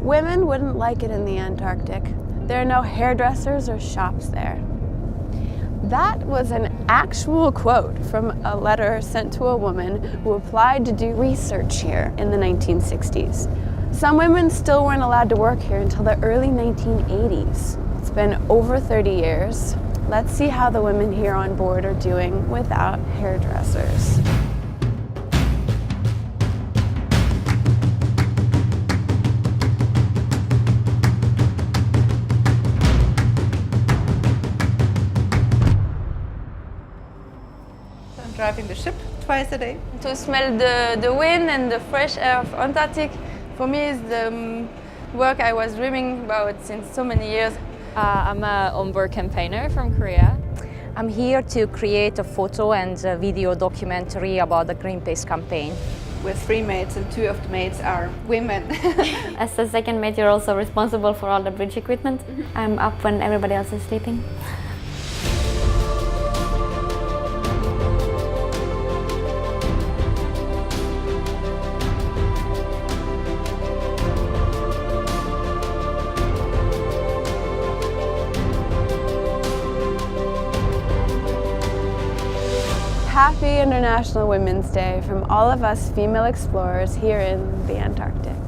Women wouldn't like it in the Antarctic. There are no hairdressers or shops there. That was an actual quote from a letter sent to a woman who applied to do research here in the 1960s. Some women still weren't allowed to work here until the early 1980s. It's been over 30 years. Let's see how the women here on board are doing without hairdressers. I'm driving the ship twice a day. To smell the wind and the fresh air of Antarctic, for me, is the work I was dreaming about since so many years. I'm an onboard campaigner from Korea. I'm here to create a photo and a video documentary about the Greenpeace campaign. We're 3 mates and 2 of the mates are women. As the second mate, you're also responsible for all the bridge equipment. I'm up when everybody else is sleeping. Happy International Women's Day from all of us female explorers here in the Antarctic.